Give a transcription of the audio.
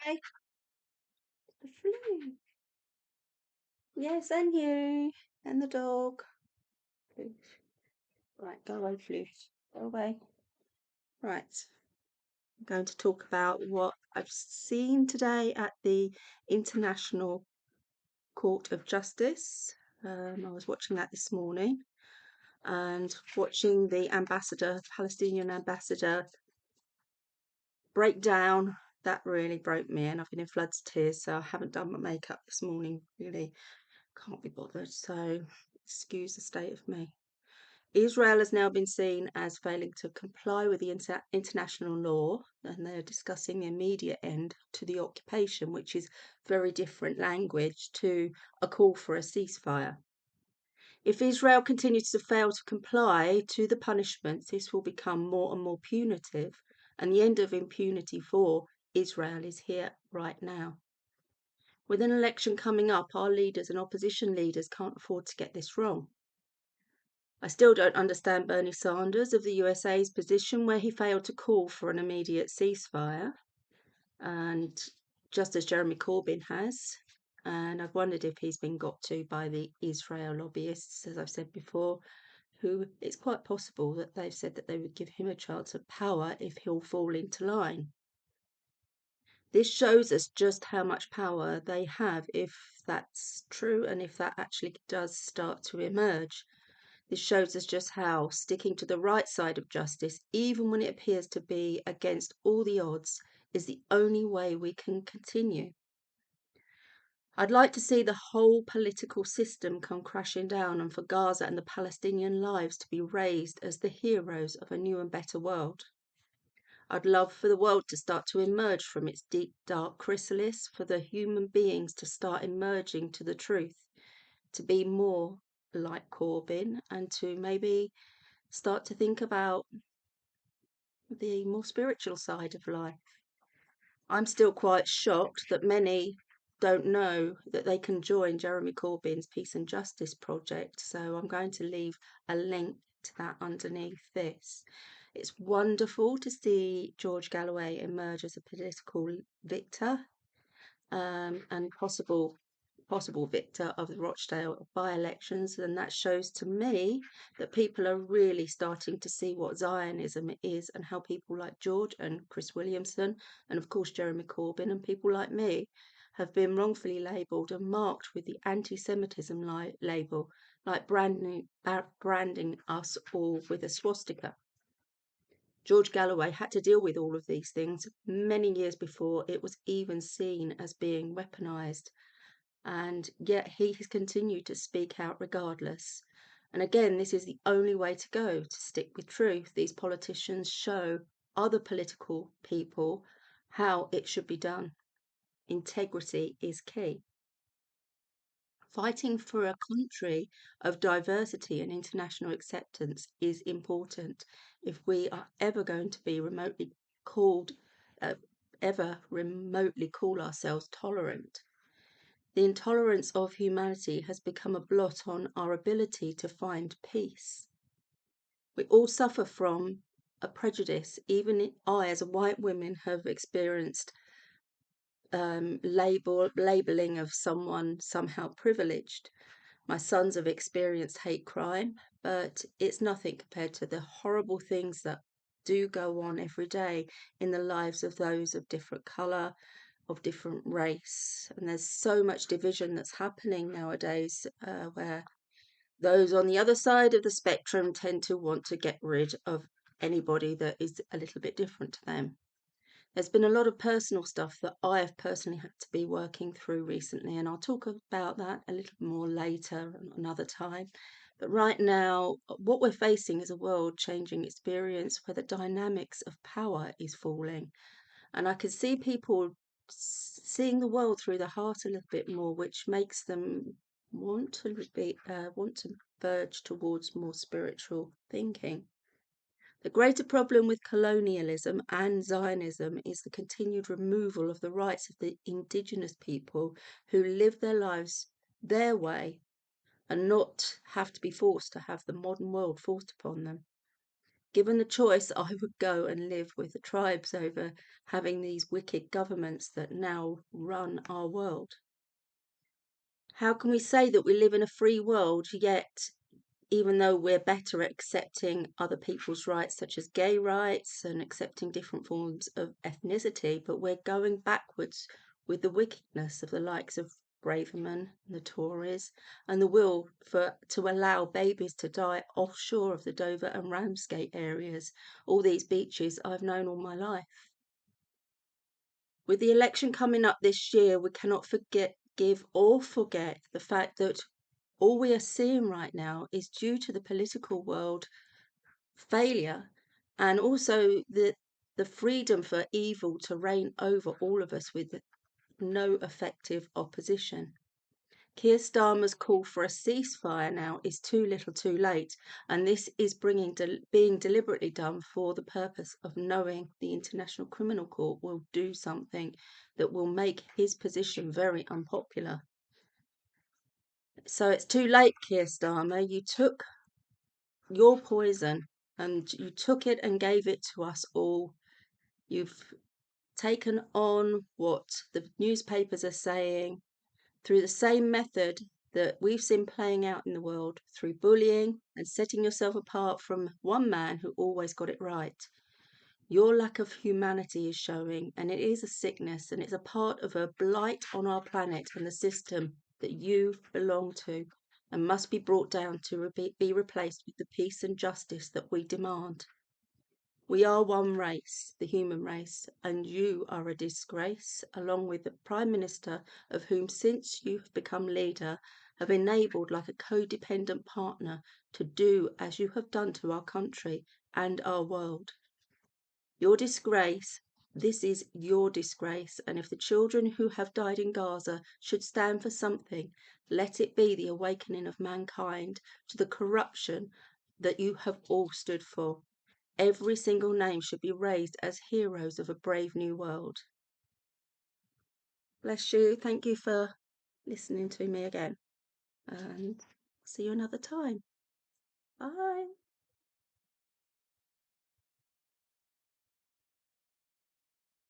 Hi, the flu. Yes, and you, and the dog. Floof. Right, go away, Floof. Go away. Right, I'm going to talk about what I've seen today at the International Court of Justice. I was watching that this morning and watching the ambassador, Palestinian ambassador, break down. That really broke me, and I've been in floods of tears, so I haven't done my makeup this morning. Really can't be bothered, so excuse the state of me. Israel has now been seen as failing to comply with the international law, and they're discussing the immediate end to the occupation, which is very different language to a call for a ceasefire. If Israel continues to fail to comply to the punishments, this will become more and more punitive, and the end of impunity for Israel is here right now. With an election coming up, our leaders and opposition leaders can't afford to get this wrong. I still don't understand Bernie Sanders of the USA's position where he failed to call for an immediate ceasefire, and just as Jeremy Corbyn has. And I've wondered if he's been got to by the Israel lobbyists, as I've said before, who it's quite possible that they've said that they would give him a chance of power if he'll fall into line. This shows us just how much power they have if that's true and if that actually does start to emerge. This shows us just how sticking to the right side of justice, even when it appears to be against all the odds, is the only way we can continue. I'd like to see the whole political system come crashing down and for Gaza and the Palestinian lives to be raised as the heroes of a new and better world. I'd love for the world to start to emerge from its deep, dark chrysalis, for the human beings to start emerging to the truth, to be more like Corbyn, and to maybe start to think about the more spiritual side of life. I'm still quite shocked that many don't know that they can join Jeremy Corbyn's Peace and Justice project, so I'm going to leave a link to that underneath this. It's wonderful to see George Galloway emerge as a political victor and possible victor of the Rochdale by-elections, and that shows to me that people are really starting to see what Zionism is and how people like George and Chris Williamson and of course Jeremy Corbyn and people like me have been wrongfully labelled and marked with the anti-Semitism label, like branding us all with a swastika. George Galloway had to deal with all of these things many years before it was even seen as being weaponised, and yet he has continued to speak out regardless. And again, this is the only way to go, to stick with truth. These politicians show other political people how it should be done. Integrity is key. Fighting for a country of diversity and international acceptance is important if we are ever going to be uh, remotely call ourselves tolerant. The intolerance of humanity has become a blot on our ability to find peace. We all suffer from a prejudice. Even I, as a white woman, have experienced labeling of someone somehow privileged. My sons have experienced hate crime, but it's nothing compared to the horrible things that do go on every day in the lives of those of different colour, of different race. And there's so much division that's happening nowadays where those on the other side of the spectrum tend to want to get rid of anybody that is a little bit different to them. There's been a lot of personal stuff that I have personally had to be working through recently, and I'll talk about that a little more later, another time. But right now, what we're facing is a world changing experience where the dynamics of power is falling. And I can see people seeing the world through the heart a little bit more, which makes them want to verge towards more spiritual thinking. The greater problem with colonialism and Zionism is the continued removal of the rights of the indigenous people who live their lives their way and not have to be forced to have the modern world forced upon them. Given the choice, I would go and live with the tribes over having these wicked governments that now run our world. How can we say that we live in a free world, yet even though we're better at accepting other people's rights, such as gay rights and accepting different forms of ethnicity, but we're going backwards with the wickedness of the likes of Braverman, the Tories, and the will to allow babies to die offshore of the Dover and Ramsgate areas, all these beaches I've known all my life. With the election coming up this year, we cannot forget, give or forget the fact that all we are seeing right now is due to the political world failure and also the freedom for evil to reign over all of us with no effective opposition. Keir Starmer's call for a ceasefire now is too little too late, and this is being deliberately done for the purpose of knowing the International Criminal Court will do something that will make his position very unpopular. So it's too late, Keir Starmer. You took your poison and you took it and gave it to us all. You've taken on what the newspapers are saying through the same method that we've seen playing out in the world, through bullying and setting yourself apart from one man who always got it right. Your lack of humanity is showing, and it is a sickness, and it's a part of a blight on our planet and the system that you belong to, and must be brought down to be replaced with the peace and justice that we demand. We are one race, the human race, and you are a disgrace, along with the Prime Minister, of whom, since you have become leader, have enabled, like a codependent partner, to do as you have done to our country and our world. Your disgrace, this is your disgrace, and if the children who have died in Gaza should stand for something, let it be the awakening of mankind to the corruption that you have all stood for. Every single name should be raised as heroes of a brave new world. Bless you. Thank you for listening to me again, and see you another time. Bye.